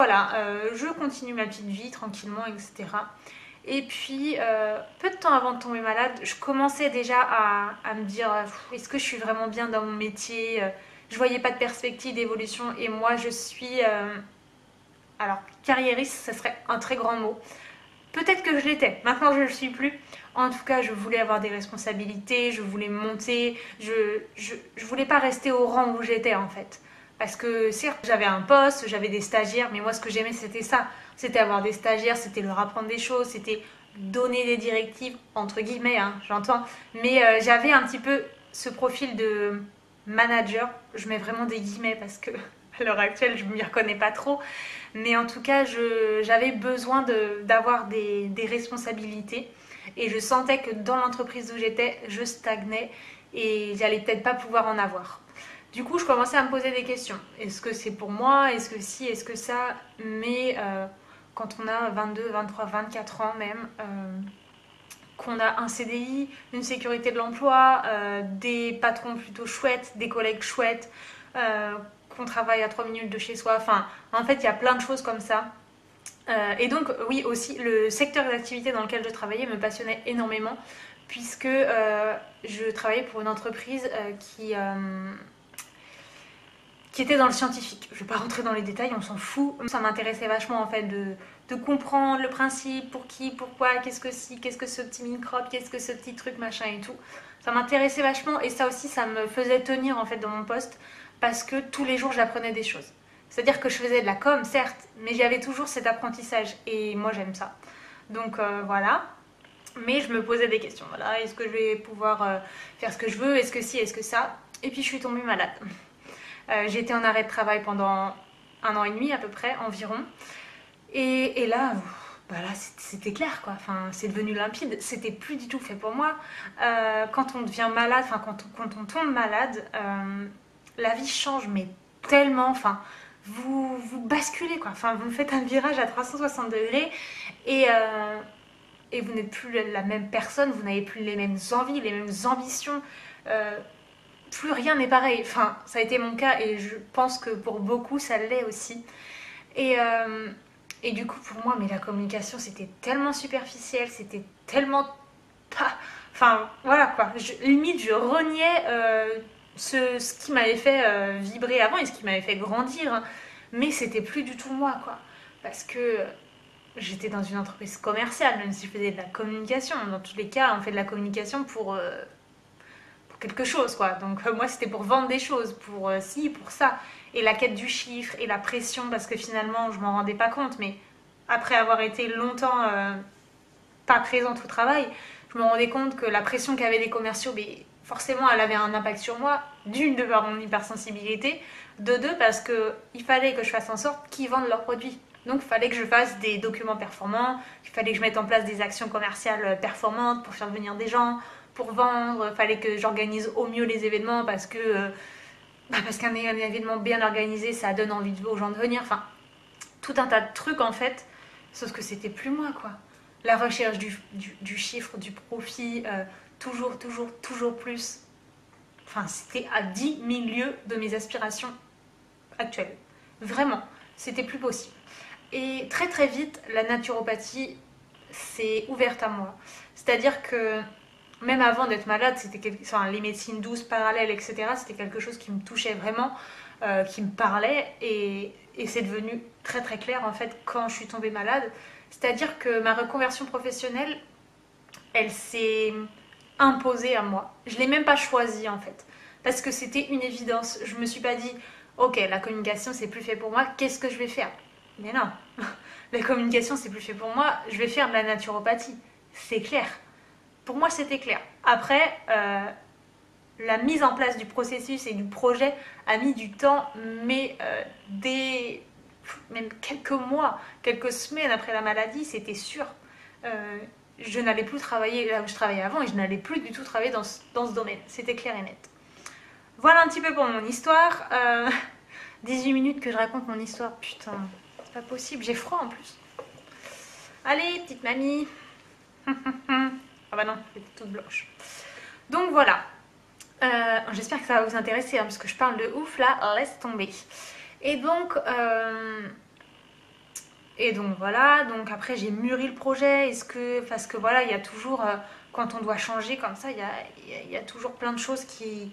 Voilà, je continue ma petite vie tranquillement, etc. Et puis, peu de temps avant de tomber malade, je commençais déjà à me dire est-ce que je suis vraiment bien dans mon métier. Je voyais pas de perspective d'évolution et moi je suis... alors, carriériste, ce serait un très grand mot. Peut-être que je l'étais, maintenant je ne le suis plus. En tout cas, je voulais avoir des responsabilités, je voulais monter, je voulais pas rester au rang où j'étais en fait. Parce que certes, j'avais un poste, j'avais des stagiaires, mais moi ce que j'aimais c'était ça. C'était avoir des stagiaires, c'était leur apprendre des choses, c'était donner des directives, entre guillemets, hein, j'entends. Mais j'avais un petit peu ce profil de manager, je mets vraiment des guillemets parce que à l'heure actuelle je ne m'y reconnais pas trop. Mais en tout cas, j'avais besoin d'avoir des responsabilités. Et je sentais que dans l'entreprise où j'étais, je stagnais et j'allais peut-être pas pouvoir en avoir. Du coup, je commençais à me poser des questions. Est-ce que c'est pour moi? Est-ce que si? Est-ce que ça? Mais quand on a 22, 23, 24 ans même, qu'on a un CDI, une sécurité de l'emploi, des patrons plutôt chouettes, des collègues chouettes, qu'on travaille à 3 minutes de chez soi. Enfin, en fait, il y a plein de choses comme ça. Et donc, oui, aussi, le secteur d'activité dans lequel je travaillais me passionnait énormément, puisque je travaillais pour une entreprise qui était dans le scientifique. Je ne vais pas rentrer dans les détails, on s'en fout. Ça m'intéressait vachement en fait de comprendre le principe, pour qui, pourquoi, qu'est-ce que si, qu'est-ce que ce petit microbe, qu'est-ce que ce petit truc, machin et tout. Ça m'intéressait vachement et ça aussi, ça me faisait tenir en fait dans mon poste parce que tous les jours, j'apprenais des choses. C'est-à-dire que je faisais de la com, certes, mais j'avais toujours cet apprentissage et moi, j'aime ça. Donc voilà. Mais je me posais des questions. Voilà, est-ce que je vais pouvoir faire ce que je veux? Est-ce que si, est-ce que ça? Et puis je suis tombée malade. J'ai été en arrêt de travail pendant 1 an et demi à peu près, environ. Et là, bah là c'était clair quoi. Enfin, c'est devenu limpide. C'était plus du tout fait pour moi. Quand on devient malade, enfin quand on tombe malade, la vie change mais tellement. Enfin, vous basculez quoi. Enfin, vous faites un virage à 360 degrés et vous n'êtes plus la même personne. Vous n'avez plus les mêmes envies, les mêmes ambitions. Plus rien n'est pareil. Enfin, ça a été mon cas et je pense que pour beaucoup, ça l'est aussi. Et, euh, et du coup, pour moi, mais la communication, c'était tellement superficiel, c'était tellement pas... Enfin, voilà quoi. Limite, je reniais ce qui m'avait fait vibrer avant et ce qui m'avait fait grandir. Hein. Mais c'était plus du tout moi, quoi. Parce que j'étais dans une entreprise commerciale, même si je faisais de la communication. Dans tous les cas, on fait de la communication pour quelque chose quoi. Donc moi c'était pour vendre des choses, pour ci, pour ça. Et la quête du chiffre et la pression parce que finalement je m'en rendais pas compte mais après avoir été longtemps pas présente au travail, je me rendais compte que la pression qu'avaient les commerciaux, mais forcément elle avait un impact sur moi, d'une de par mon hypersensibilité, de deux parce que il fallait que je fasse en sorte qu'ils vendent leurs produits. Donc il fallait que je fasse des documents performants, il fallait que je mette en place des actions commerciales performantes pour faire venir des gens, pour vendre, il fallait que j'organise au mieux les événements parce qu'un événement bien organisé, ça donne envie aux gens de venir. Enfin, tout un tas de trucs en fait, sauf que c'était plus moi quoi. La recherche du chiffre, du profit, toujours plus. Enfin, c'était à 10 000 lieues de mes aspirations actuelles. Vraiment, c'était plus possible. Et très très vite, la naturopathie s'est ouverte à moi. C'est-à-dire que même avant d'être malade, enfin, les médecines douces, parallèles, etc., c'était quelque chose qui me touchait vraiment, qui me parlait, et c'est devenu très très clair en fait quand je suis tombée malade. C'est-à-dire que ma reconversion professionnelle, elle s'est imposée à moi. Je ne l'ai même pas choisie en fait, parce que c'était une évidence. Je me suis pas dit, ok, la communication c'est plus fait pour moi, qu'est-ce que je vais faire? Mais non, la communication c'est plus fait pour moi, je vais faire de la naturopathie. C'est clair. Pour moi, c'était clair. Après, la mise en place du processus et du projet a mis du temps, mais même quelques mois, quelques semaines après la maladie, c'était sûr. Je n'allais plus travailler là où je travaillais avant et je n'allais plus du tout travailler dans ce domaine. C'était clair et net. Voilà un petit peu pour mon histoire. 18 minutes que je raconte mon histoire, putain, c'est pas possible, j'ai froid en plus. Allez, petite mamie. Ah bah non, j'étais toute blanche. Donc voilà. J'espère que ça va vous intéresser, hein, parce que je parle de ouf là, laisse tomber. Et donc, Et donc voilà, donc après j'ai mûri le projet, parce que voilà, il y a toujours, quand on doit changer comme ça, il y a toujours plein de choses qui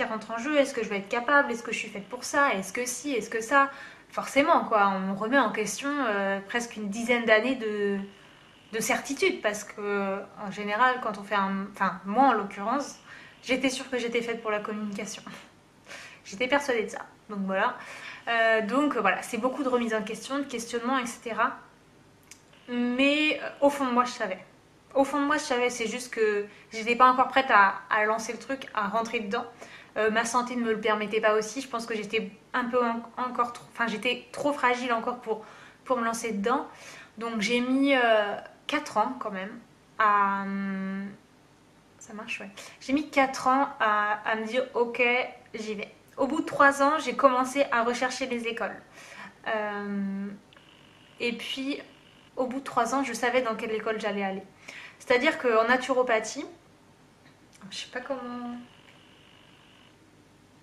rentrent en jeu. Est-ce que je vais être capable? Est-ce que je suis faite pour ça? Est-ce que si? Est-ce que ça? Forcément, quoi, on remet en question presque une dizaine d'années de certitude, parce que en général, quand on fait un... Enfin, moi en l'occurrence, j'étais sûre que j'étais faite pour la communication. J'étais persuadée de ça. Donc voilà. Donc voilà, c'est beaucoup de remises en question, de questionnements, etc. Mais au fond de moi, je savais. Au fond de moi, je savais, c'est juste que j'étais pas encore prête à lancer le truc, à rentrer dedans. Ma santé ne me le permettait pas aussi. Je pense que j'étais un peu encore trop... Enfin, j'étais trop fragile encore pour me lancer dedans. Donc j'ai mis 4 ans quand même à... Ça marche, ouais. J'ai mis 4 ans à me dire, ok, j'y vais. Au bout de 3 ans, j'ai commencé à rechercher les écoles. Et puis, au bout de 3 ans, je savais dans quelle école j'allais aller. C'est-à-dire qu'en naturopathie, je sais pas comment...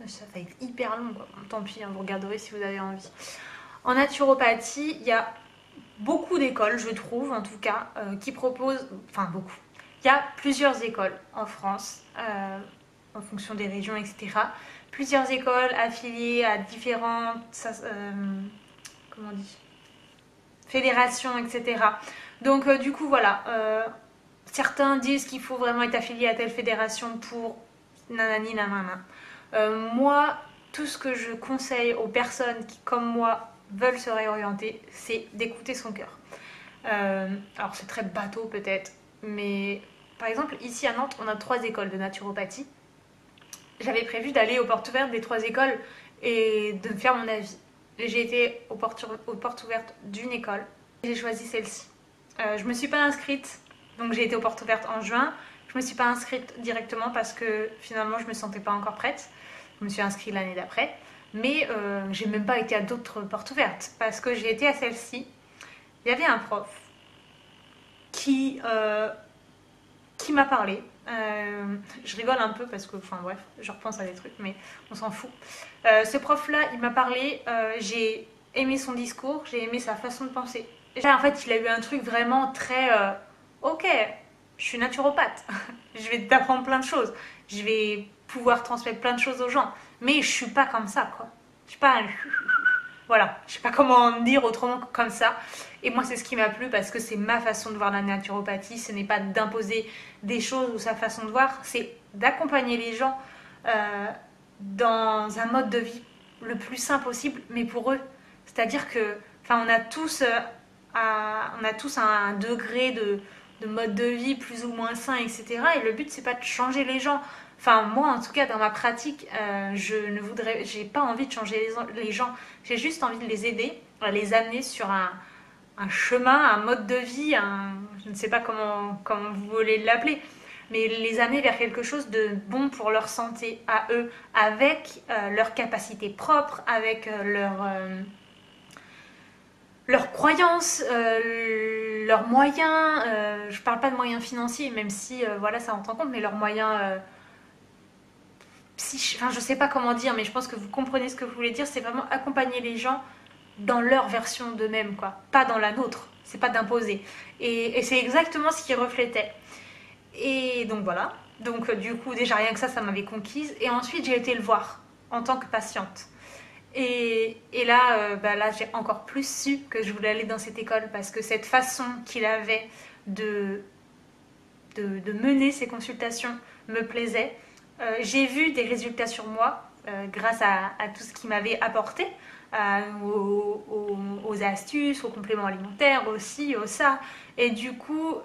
Ça va être hyper long, quoi. Tant pis, hein, vous regarderez si vous avez envie. En naturopathie, il y a beaucoup d'écoles, je trouve, en tout cas, qui proposent... Enfin, beaucoup. Il y a plusieurs écoles en France, en fonction des régions, etc. Plusieurs écoles affiliées à différentes... comment on dit, fédérations, etc. Donc du coup voilà, certains disent qu'il faut vraiment être affilié à telle fédération pour nanani nanana. Moi, tout ce que je conseille aux personnes qui, comme moi, veulent se réorienter, c'est d'écouter son cœur. Alors c'est très bateau peut-être, mais par exemple ici à Nantes, on a 3 écoles de naturopathie. J'avais prévu d'aller aux portes ouvertes des 3 écoles et de me faire mon avis. J'ai été aux portes ouvertes d'une école. J'ai choisi celle-ci. Je me suis pas inscrite, donc j'ai été aux portes ouvertes en juin. Je me suis pas inscrite directement parce que finalement je me sentais pas encore prête. Je me suis inscrite l'année d'après. Mais j'ai même pas été à d'autres portes ouvertes parce que j'ai été à celle-ci. Il y avait un prof qui m'a parlé. Je rigole un peu parce que, enfin bref, je repense à des trucs, mais on s'en fout. Ce prof-là, il m'a parlé, j'ai aimé son discours, j'ai aimé sa façon de penser. En fait, il a eu un truc vraiment très... ok, je suis naturopathe, je vais t'apprendre plein de choses, je vais pouvoir transmettre plein de choses aux gens, mais je suis pas comme ça, quoi. Je suis pas... Voilà, je sais pas comment dire autrement que comme ça. Et moi, c'est ce qui m'a plu parce que c'est ma façon de voir la naturopathie. Ce n'est pas d'imposer des choses ou sa façon de voir, c'est d'accompagner les gens dans un mode de vie le plus sain possible, mais pour eux. C'est-à-dire que, enfin, on a tous un degré de mode de vie plus ou moins sain, etc. Et le but, c'est pas de changer les gens. Enfin, moi, en tout cas, dans ma pratique, j'ai pas envie de changer les gens. J'ai juste envie de les aider, à les amener sur un chemin, un mode de vie, je ne sais pas comment vous voulez l'appeler, mais les amener vers quelque chose de bon pour leur santé à eux, avec leurs capacités propres, avec leurs croyances, leurs moyens. Je parle pas de moyens financiers, même si voilà, ça rentre en compte, mais leurs moyens enfin, je sais pas comment dire, mais je pense que vous comprenez ce que vous voulez dire. C'est vraiment accompagner les gens dans leur version d'eux-mêmes, quoi, pas dans la nôtre. C'est pas d'imposer. Et c'est exactement ce qui reflétait. Et donc voilà. Donc du coup, déjà rien que ça m'avait conquise. Et ensuite, j'ai été le voir en tant que patiente. Et là, là j'ai encore plus su que je voulais aller dans cette école parce que cette façon qu'il avait de mener ses consultations me plaisait. J'ai vu des résultats sur moi grâce à tout ce qu'il m'avait apporté, aux astuces, aux compléments alimentaires, aussi, au ça. Et du coup,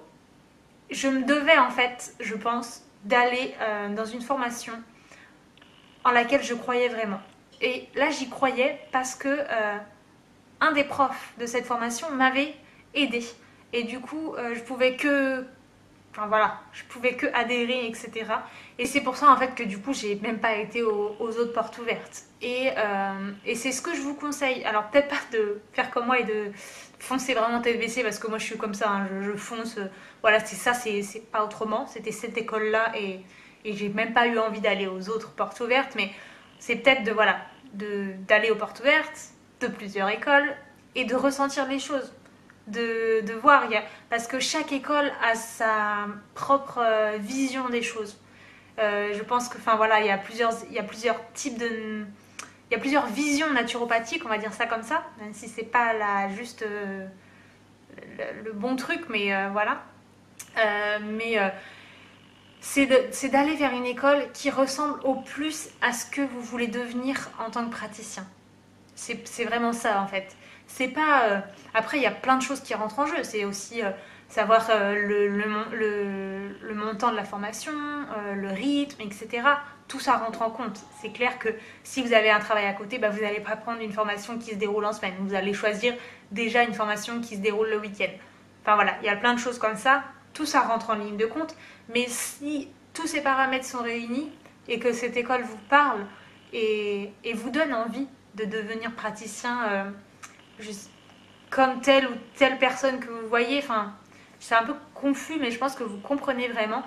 je me devais en fait, je pense, d'aller dans une formation en laquelle je croyais vraiment. Et là, j'y croyais parce que un des profs de cette formation m'avait aidée. Et du coup, je pouvais que... Enfin voilà, je pouvais que adhérer, etc. Et c'est pour ça en fait que du coup j'ai même pas été aux autres portes ouvertes. Et c'est ce que je vous conseille. Alors peut-être pas de faire comme moi et de foncer vraiment tête baissée parce que moi je suis comme ça, hein, je fonce. Voilà, c'est ça, c'est pas autrement. C'était cette école-là et j'ai même pas eu envie d'aller aux autres portes ouvertes. Mais c'est peut-être d'aller aux portes ouvertes de plusieurs écoles et de ressentir les choses. de voir. Parce que chaque école a sa propre vision des choses. Je pense que, enfin voilà, il y a plusieurs types de... Il y a plusieurs visions naturopathiques, on va dire ça comme ça, même si c'est pas juste le bon truc, mais voilà. Mais c'est d'aller vers une école qui ressemble au plus à ce que vous voulez devenir en tant que praticien. C'est vraiment ça en fait. C'est pas. Après, il y a plein de choses qui rentrent en jeu. C'est aussi savoir le montant de la formation, le rythme, etc. Tout ça rentre en compte. C'est clair que si vous avez un travail à côté, bah, vous n'allez pas prendre une formation qui se déroule en semaine. Vous allez choisir déjà une formation qui se déroule le week-end. Enfin voilà, il y a plein de choses comme ça. Tout ça rentre en ligne de compte. Mais si tous ces paramètres sont réunis et que cette école vous parle et vous donne envie de devenir praticien comme telle ou telle personne que vous voyez, enfin, c'est un peu confus, mais je pense que vous comprenez vraiment,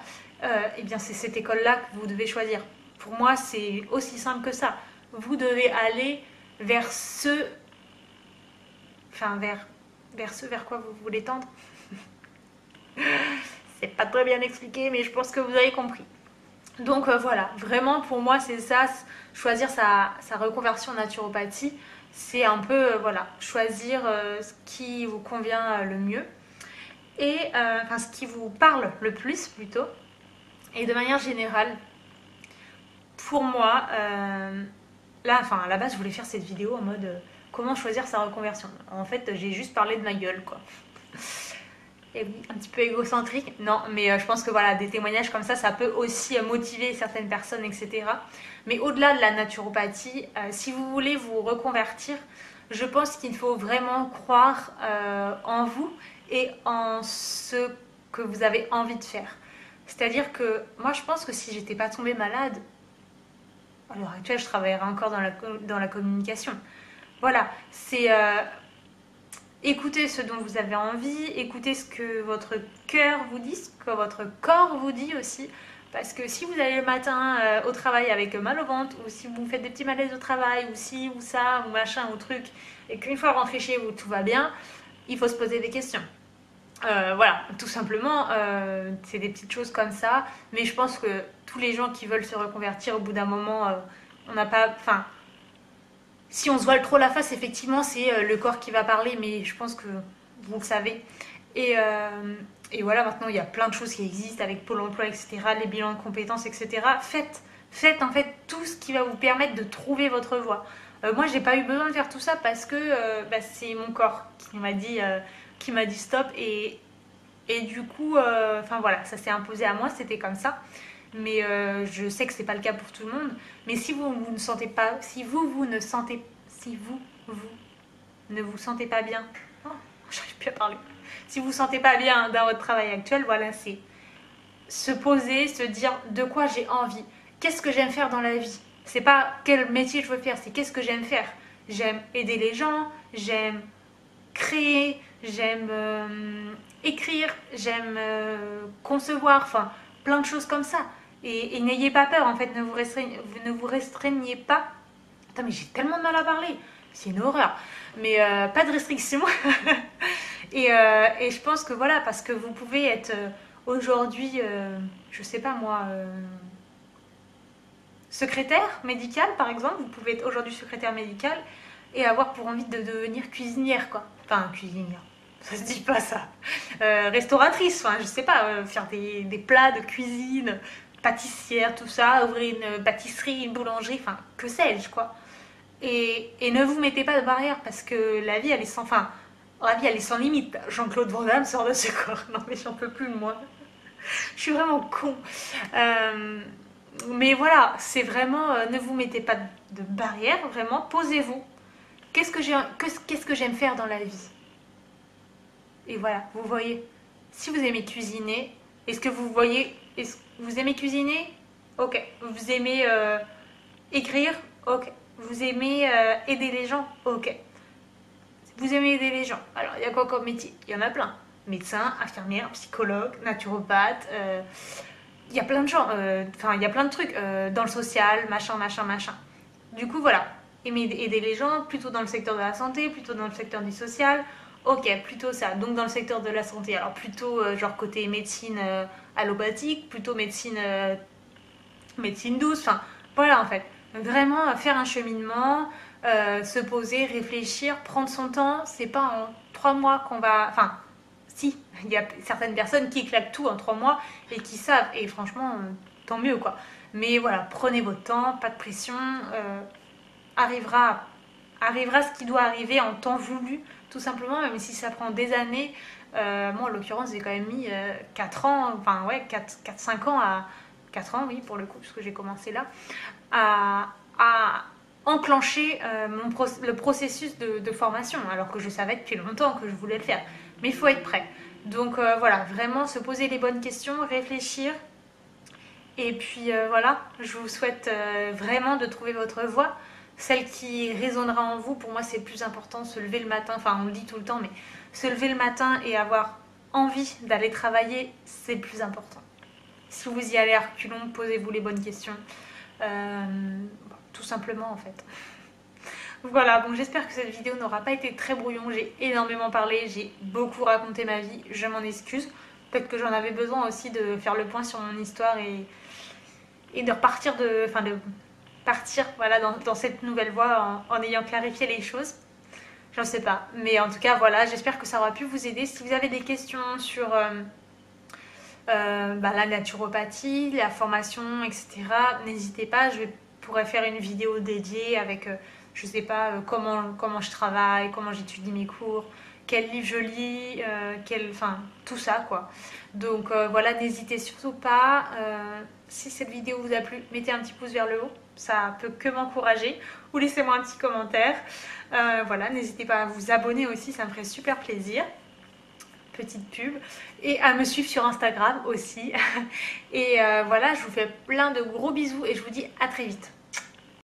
eh bien c'est cette école-là que vous devez choisir. Pour moi, c'est aussi simple que ça. Vous devez aller vers ce... Enfin, vers quoi vous voulez tendre. C'est pas très bien expliqué, mais je pense que vous avez compris. Donc voilà, vraiment pour moi c'est ça, choisir sa reconversion en naturopathie, c'est un peu voilà, choisir ce qui vous convient le mieux et enfin ce qui vous parle le plus plutôt. Et de manière générale, pour moi, là, enfin à la base je voulais faire cette vidéo en mode comment choisir sa reconversion. En fait j'ai juste parlé de ma gueule quoi. Et oui, un petit peu égocentrique, non, mais je pense que voilà, des témoignages comme ça peut aussi motiver certaines personnes, etc. Mais au-delà de la naturopathie, si vous voulez vous reconvertir, je pense qu'il faut vraiment croire en vous et en ce que vous avez envie de faire. C'est-à-dire que moi, je pense que si j'étais pas tombée malade, à l'heure actuelle, je travaillerais encore dans la communication. Voilà, c'est écoutez ce dont vous avez envie, écoutez ce que votre cœur vous dit, ce que votre corps vous dit aussi. Parce que si vous allez le matin au travail avec mal au ventre, ou si vous faites des petits malaises au travail, ou si, ou ça, ou machin, ou truc, et qu'une fois rentré chez vous, tout va bien, il faut se poser des questions. Voilà, tout simplement, c'est des petites choses comme ça. Mais je pense que tous les gens qui veulent se reconvertir, au bout d'un moment, on n'a pas... Enfin, si on se voile trop la face, effectivement, c'est le corps qui va parler, mais je pense que vous le savez. Et voilà, maintenant, il y a plein de choses qui existent avec Pôle emploi, etc., les bilans de compétences, etc. Faites en fait tout ce qui va vous permettre de trouver votre voie. Moi, j'ai pas eu besoin de faire tout ça parce que c'est mon corps qui m'a dit stop. Et du coup, enfin voilà, ça s'est imposé à moi, c'était comme ça. Mais je sais que c'est pas le cas pour tout le monde. Mais si vous ne sentez pas, si vous ne sentez, si vous ne vous sentez pas bien, oh, j'arrive plus à parler. Si vous ne sentez pas bien dans votre travail actuel, voilà, c'est se poser, se dire de quoi j'ai envie, qu'est-ce que j'aime faire dans la vie. C'est pas quel métier je veux faire, c'est qu'est-ce que j'aime faire. J'aime aider les gens, j'aime créer, j'aime écrire, j'aime concevoir, enfin plein de choses comme ça. Et n'ayez pas peur, en fait, ne vous restreignez pas. Attends, mais j'ai tellement de mal à parler, c'est une horreur. Mais pas de restriction. et je pense que voilà, parce que vous pouvez être aujourd'hui, je sais pas moi, secrétaire médical par exemple. Vous pouvez être aujourd'hui secrétaire médical et avoir pour envie de devenir cuisinière, quoi. Enfin, cuisinière. Ça se dit pas ça. Restauratrice, enfin, je sais pas, faire des plats de cuisine, pâtissière, tout ça, ouvrir une pâtisserie, une boulangerie, enfin, que sais-je, quoi. Et ne vous mettez pas de barrière parce que la vie, elle est sans fin. La vie, elle est sans limite. Jean-Claude Van Damme sort de ce corps. Non, mais j'en peux plus de moi. Je suis vraiment con. Mais voilà, c'est vraiment, ne vous mettez pas de barrière, vraiment, posez-vous. Qu'est-ce que j'aime faire dans la vie? Et voilà, vous voyez. Si vous aimez cuisiner, est-ce que vous voyez... Vous aimez cuisiner? Ok. Vous aimez écrire? Ok. Vous aimez aider les gens? Ok. Vous aimez aider les gens. Alors, il y a quoi comme métier? Il y en a plein. Médecin, infirmière, psychologue, naturopathe. Il y a plein de gens. Enfin, il y a plein de trucs. Dans le social, machin, machin, machin. Du coup, voilà. Aimer aider les gens, plutôt dans le secteur de la santé, plutôt dans le secteur du social. Ok, plutôt ça. Donc dans le secteur de la santé. Alors plutôt genre côté médecine allopathique, plutôt médecine, médecine douce. Enfin, voilà en fait. Vraiment faire un cheminement, se poser, réfléchir, prendre son temps. C'est pas en 3 mois qu'on va... Enfin, si, il y a certaines personnes qui claquent tout en 3 mois et qui savent. Et franchement, tant mieux quoi. Mais voilà, prenez votre temps, pas de pression. Arrivera, arrivera ce qui doit arriver en temps voulu, tout simplement, même si ça prend des années. Moi, en l'occurrence, j'ai quand même mis 4 ans, enfin ouais, 4-5 ans à... 4 ans, oui, pour le coup, puisque j'ai commencé là, à enclencher le processus de formation, alors que je savais depuis longtemps que je voulais le faire. Mais il faut être prêt. Donc voilà, vraiment se poser les bonnes questions, réfléchir. Et puis voilà, je vous souhaite vraiment de trouver votre voie, celle qui résonnera en vous. Pour moi, c'est le plus important, se lever le matin, enfin on le dit tout le temps, mais se lever le matin et avoir envie d'aller travailler, c'est le plus important. Si vous y allez à reculons, posez-vous les bonnes questions. Tout simplement en fait. Voilà, bon j'espère que cette vidéo n'aura pas été très brouillon, j'ai énormément parlé, j'ai beaucoup raconté ma vie, je m'en excuse. Peut-être que j'en avais besoin aussi de faire le point sur mon histoire et de repartir de partir voilà, dans cette nouvelle voie en ayant clarifié les choses. J'en sais pas, mais en tout cas voilà, j'espère que ça aura pu vous aider. Si vous avez des questions sur la naturopathie, la formation, etc., n'hésitez pas, pourrais faire une vidéo dédiée avec, je sais pas, comment je travaille, comment j'étudie mes cours, quel livre je lis, enfin, tout ça quoi. Donc voilà, n'hésitez surtout pas. Si cette vidéo vous a plu, mettez un petit pouce vers le haut, ça peut que m'encourager, ou laissez-moi un petit commentaire. Voilà, n'hésitez pas à vous abonner aussi, ça me ferait super plaisir. Petite pub, et à me suivre sur Instagram aussi. Et voilà, je vous fais plein de gros bisous et je vous dis à très vite.